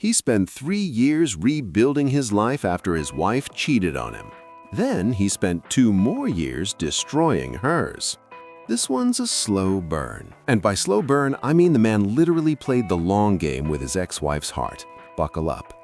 He spent 3 years rebuilding his life after his wife cheated on him. Then he spent 2 more years destroying hers. This one's a slow burn. And by slow burn, I mean the man literally played the long game with his ex-wife's heart. Buckle up.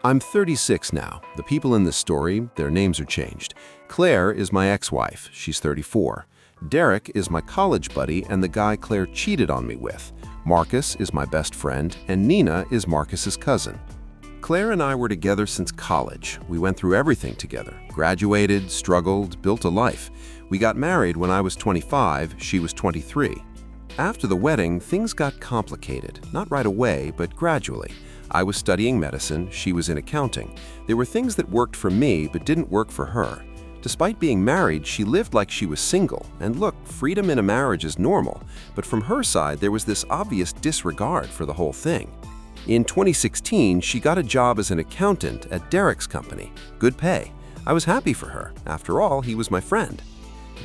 I'm 36 now. The people in this story, their names are changed. Claire is my ex-wife. She's 34. Derek is my college buddy and the guy Claire cheated on me with. Marcus is my best friend, and Nina is Marcus's cousin. Claire and I were together since college. We went through everything together. Graduated, struggled, built a life. We got married when I was 25, she was 23. After the wedding, things got complicated. Not right away, but gradually. I was studying medicine, she was in accounting. There were things that worked for me but didn't work for her. Despite being married, she lived like she was single. And look, freedom in a marriage is normal, but from her side there was this obvious disregard for the whole thing. In 2016, she got a job as an accountant at Derek's company. Good pay. I was happy for her. After all, he was my friend.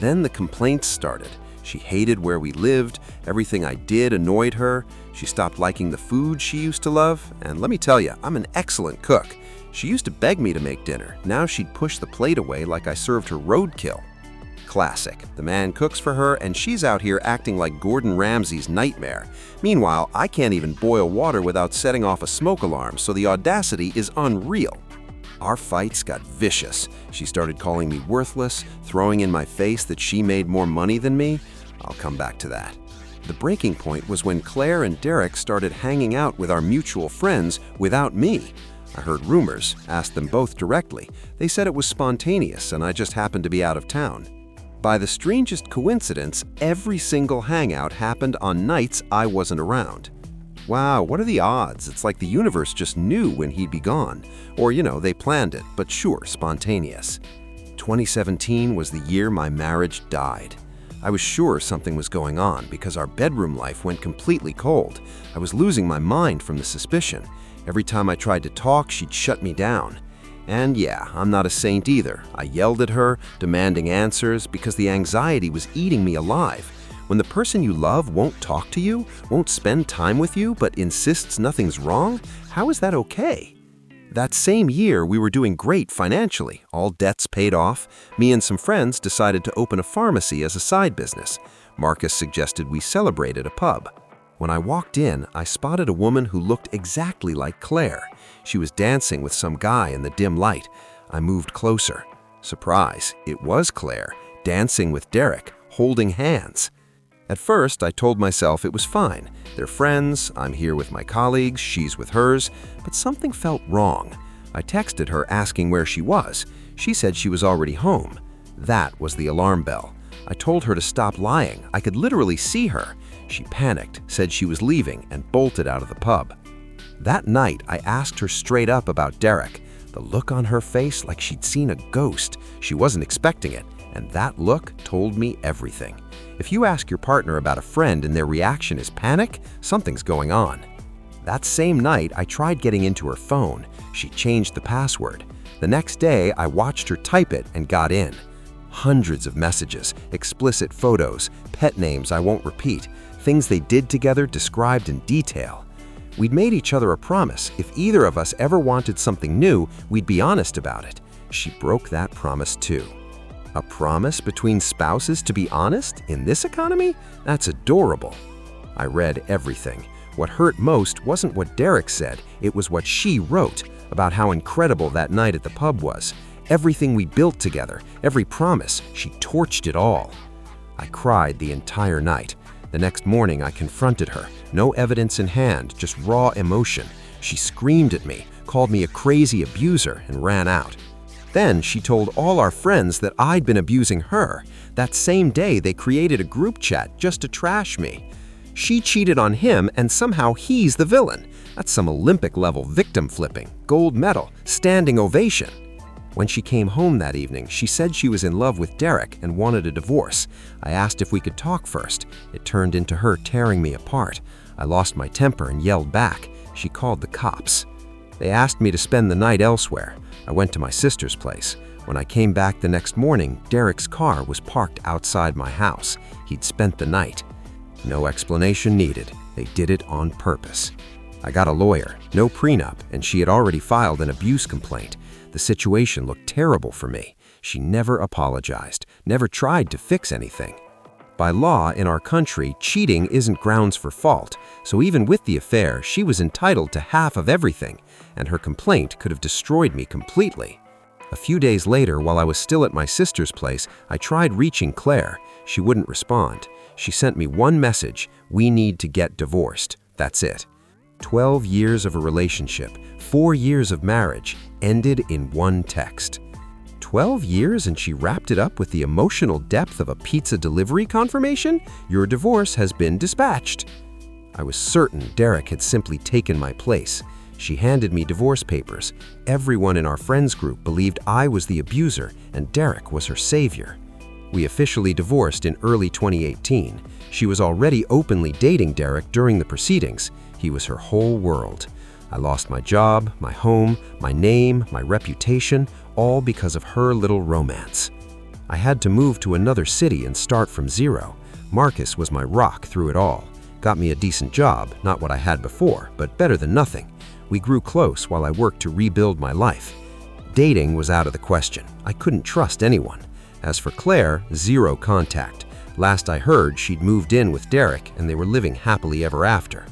Then the complaints started. She hated where we lived, everything I did annoyed her, she stopped liking the food she used to love, and let me tell you, I'm an excellent cook. She used to beg me to make dinner. Now she'd push the plate away like I served her roadkill. Classic. The man cooks for her, and she's out here acting like Gordon Ramsay's nightmare. Meanwhile, I can't even boil water without setting off a smoke alarm, so the audacity is unreal. Our fights got vicious. She started calling me worthless, throwing in my face that she made more money than me. I'll come back to that. The breaking point was when Claire and Derek started hanging out with our mutual friends without me. I heard rumors, asked them both directly. They said it was spontaneous and I just happened to be out of town. By the strangest coincidence, every single hangout happened on nights I wasn't around. Wow, what are the odds? It's like the universe just knew when he'd be gone. Or, they planned it, but sure, spontaneous. 2017 was the year my marriage died. I was sure something was going on because our bedroom life went completely cold. I was losing my mind from the suspicion. Every time I tried to talk, she'd shut me down. And yeah, I'm not a saint either. I yelled at her, demanding answers, because the anxiety was eating me alive. When the person you love won't talk to you, won't spend time with you, but insists nothing's wrong, how is that okay? That same year, we were doing great financially. All debts paid off. Me and some friends decided to open a pharmacy as a side business. Marcus suggested we celebrate at a pub. When I walked in, I spotted a woman who looked exactly like Claire. She was dancing with some guy in the dim light. I moved closer. Surprise, it was Claire, dancing with Derek, holding hands. At first, I told myself it was fine. They're friends, I'm here with my colleagues, she's with hers, but something felt wrong. I texted her asking where she was. She said she was already home. That was the alarm bell. I told her to stop lying. I could literally see her. She panicked, said she was leaving, and bolted out of the pub. That night, I asked her straight up about Derek. The look on her face like she'd seen a ghost. She wasn't expecting it, and that look told me everything. If you ask your partner about a friend and their reaction is panic, something's going on. That same night, I tried getting into her phone. She changed the password. The next day, I watched her type it and got in. Hundreds of messages, explicit photos, pet names I won't repeat, things they did together described in detail. We'd made each other a promise. If either of us ever wanted something new, we'd be honest about it. She broke that promise too. A promise between spouses to be honest in this economy? That's adorable. I read everything. What hurt most wasn't what Derek said, it was what she wrote about how incredible that night at the pub was. Everything we built together, every promise, she torched it all. I cried the entire night. The next morning, I confronted her. No evidence in hand, just raw emotion. She screamed at me, called me a crazy abuser, and ran out. Then she told all our friends that I'd been abusing her. That same day, they created a group chat just to trash me. She cheated on him, and somehow he's the villain. That's some Olympic-level victim flipping, gold medal, standing ovation. When she came home that evening, she said she was in love with Derek and wanted a divorce. I asked if we could talk first. It turned into her tearing me apart. I lost my temper and yelled back. She called the cops. They asked me to spend the night elsewhere. I went to my sister's place. When I came back the next morning, Derek's car was parked outside my house. He'd spent the night. No explanation needed. They did it on purpose. I got a lawyer, no prenup, and she had already filed an abuse complaint. The situation looked terrible for me. She never apologized, never tried to fix anything. By law in our country, cheating isn't grounds for fault, so even with the affair, she was entitled to half of everything, and her complaint could have destroyed me completely. A few days later, while I was still at my sister's place, I tried reaching Claire. She wouldn't respond. She sent me one message: "We need to get divorced." That's it. 12 years of a relationship, 4 years of marriage, ended in one text. 12 years and she wrapped it up with the emotional depth of a pizza delivery confirmation? "Your divorce has been dispatched." I was certain Derek had simply taken my place. She handed me divorce papers. Everyone in our friends group believed I was the abuser and Derek was her savior. We officially divorced in early 2018. She was already openly dating Derek during the proceedings. He was her whole world. I lost my job, my home, my name, my reputation, all because of her little romance. I had to move to another city and start from zero. Marcus was my rock through it all. Got me a decent job, not what I had before, but better than nothing. We grew close while I worked to rebuild my life. Dating was out of the question. I couldn't trust anyone. As for Claire, zero contact. Last I heard, she'd moved in with Derek and they were living happily ever after.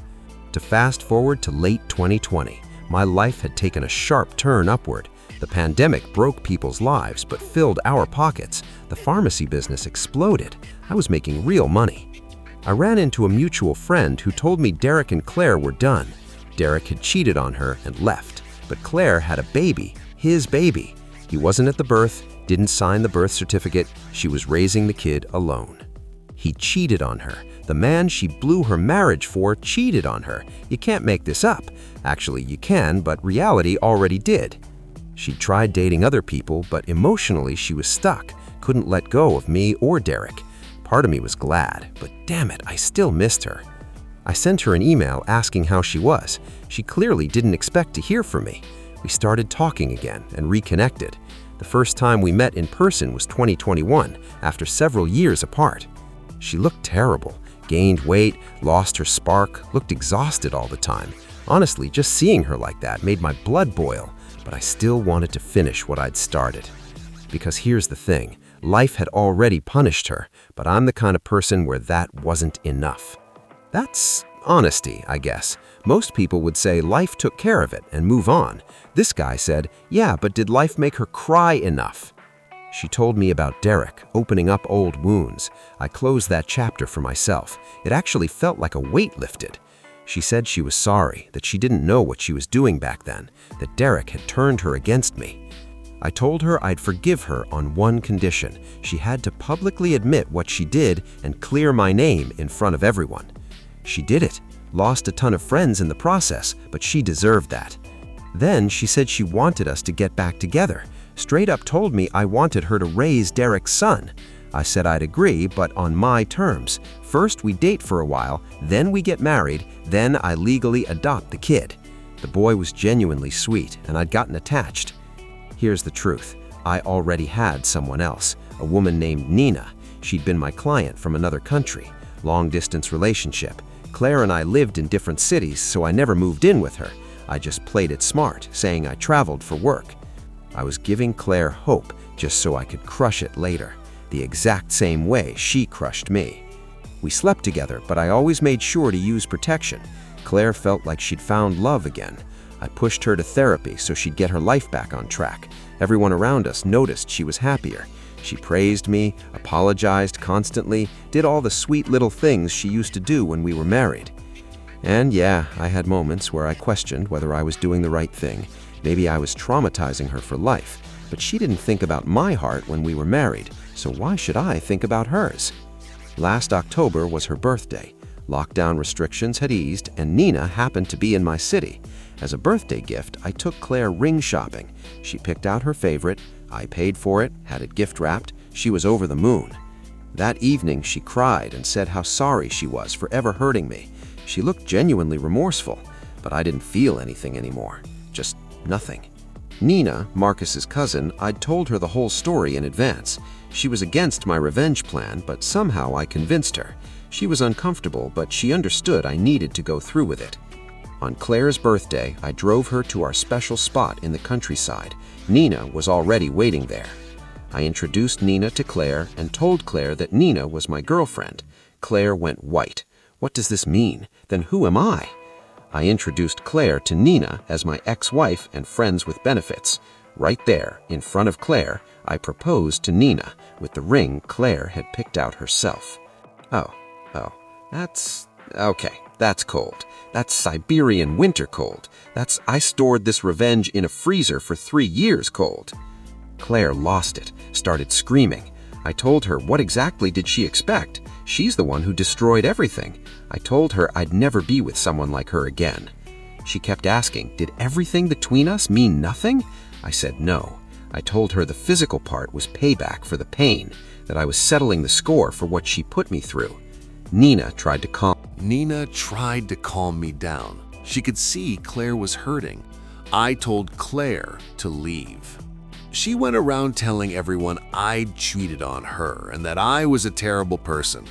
To fast forward to late 2020, my life had taken a sharp turn upward. The pandemic broke people's lives but filled our pockets. The pharmacy business exploded. I was making real money. I ran into a mutual friend who told me Derek and Claire were done. Derek had cheated on her and left, but Claire had a baby, his baby. He wasn't at the birth, didn't sign the birth certificate. She was raising the kid alone. He cheated on her. The man she blew her marriage for cheated on her. You can't make this up. Actually, you can, but reality already did. She tried dating other people, but emotionally she was stuck, couldn't let go of me or Derek. Part of me was glad, but damn it, I still missed her. I sent her an email asking how she was. She clearly didn't expect to hear from me. We started talking again and reconnected. The first time we met in person was 2021, after several years apart. She looked terrible, gained weight, lost her spark, looked exhausted all the time. Honestly, just seeing her like that made my blood boil, but I still wanted to finish what I'd started. Because here's the thing, life had already punished her, but I'm the kind of person where that wasn't enough. That's honesty, I guess. Most people would say life took care of it and move on. This guy said, yeah, but did life make her cry enough? She told me about Derek, opening up old wounds. I closed that chapter for myself. It actually felt like a weight lifted. She said she was sorry, that she didn't know what she was doing back then, that Derek had turned her against me. I told her I'd forgive her on one condition. She had to publicly admit what she did and clear my name in front of everyone. She did it, lost a ton of friends in the process, but she deserved that. Then she said she wanted us to get back together. Straight up told me I wanted her to raise Derek's son. I said I'd agree, but on my terms. First we date for a while, then we get married, then I legally adopt the kid. The boy was genuinely sweet, and I'd gotten attached. Here's the truth. I already had someone else, a woman named Nina. She'd been my client from another country. Long-distance relationship. Claire and I lived in different cities, so I never moved in with her. I just played it smart, saying I traveled for work. I was giving Claire hope just so I could crush it later, the exact same way she crushed me. We slept together, but I always made sure to use protection. Claire felt like she'd found love again. I pushed her to therapy so she'd get her life back on track. Everyone around us noticed she was happier. She praised me, apologized constantly, did all the sweet little things she used to do when we were married. And yeah, I had moments where I questioned whether I was doing the right thing. Maybe I was traumatizing her for life, but she didn't think about my heart when we were married, so why should I think about hers? Last October was her birthday. Lockdown restrictions had eased, and Nina happened to be in my city. As a birthday gift, I took Claire ring shopping. She picked out her favorite. I paid for it, had it gift wrapped. She was over the moon. That evening, she cried and said how sorry she was for ever hurting me. She looked genuinely remorseful, but I didn't feel anything anymore. Just nothing. Nina, Marcus's cousin, I'd told her the whole story in advance. She was against my revenge plan, but somehow I convinced her. She was uncomfortable, but she understood I needed to go through with it. On Claire's birthday, I drove her to our special spot in the countryside. Nina was already waiting there. I introduced Nina to Claire and told Claire that Nina was my girlfriend. Claire went white. What does this mean? Then who am I? I introduced Claire to Nina as my ex-wife and friends with benefits. Right there, in front of Claire, I proposed to Nina with the ring Claire had picked out herself. Oh, that's cold. That's Siberian winter cold. I stored this revenge in a freezer for 3 years cold. Claire lost it, started screaming. I told her what exactly did she expect? She's the one who destroyed everything. I told her I'd never be with someone like her again. She kept asking, did everything between us mean nothing? I said no. I told her the physical part was payback for the pain, that I was settling the score for what she put me through. Nina tried to calm me down. She could see Claire was hurting. I told Claire to leave. She went around telling everyone I'd cheated on her and that I was a terrible person.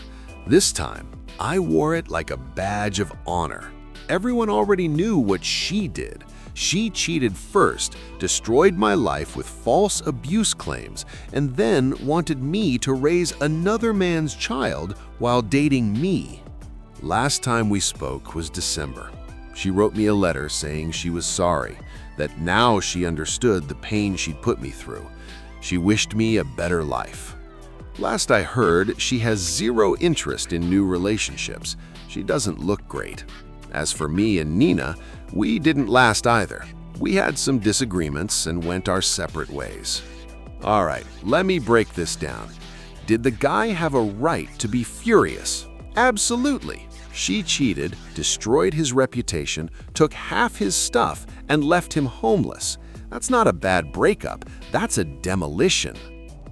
This time, I wore it like a badge of honor. Everyone already knew what she did. She cheated first, destroyed my life with false abuse claims, and then wanted me to raise another man's child while dating me. Last time we spoke was December. She wrote me a letter saying she was sorry, that now she understood the pain she'd put me through. She wished me a better life. Last I heard, she has zero interest in new relationships. She doesn't look great. As for me and Nina, we didn't last either. We had some disagreements and went our separate ways. All right, let me break this down. Did the guy have a right to be furious? Absolutely. She cheated, destroyed his reputation, took half his stuff, and left him homeless. That's not a bad breakup, that's a demolition.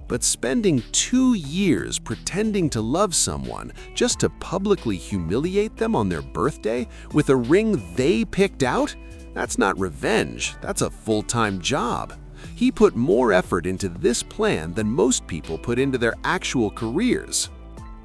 But spending 2 years pretending to love someone just to publicly humiliate them on their birthday with a ring they picked out? That's not revenge, that's a full-time job. He put more effort into this plan than most people put into their actual careers.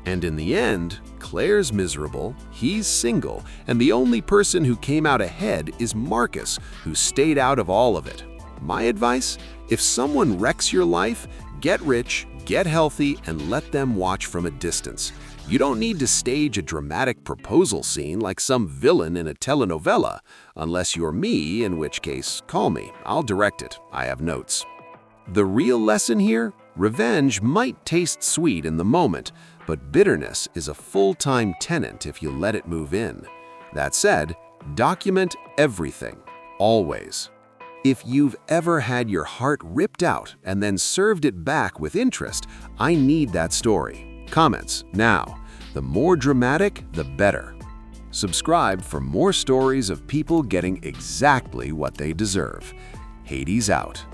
And in the end, Claire's miserable, he's single, and the only person who came out ahead is Marcus, who stayed out of all of it. My advice? If someone wrecks your life, get rich, get healthy, and let them watch from a distance. You don't need to stage a dramatic proposal scene like some villain in a telenovela, unless you're me, in which case, call me. I'll direct it. I have notes. The real lesson here? Revenge might taste sweet in the moment, but bitterness is a full-time tenant if you let it move in. That said, document everything, always. If you've ever had your heart ripped out and then served it back with interest, I need that story. Comments now. The more dramatic, the better. Subscribe for more stories of people getting exactly what they deserve. Hades out.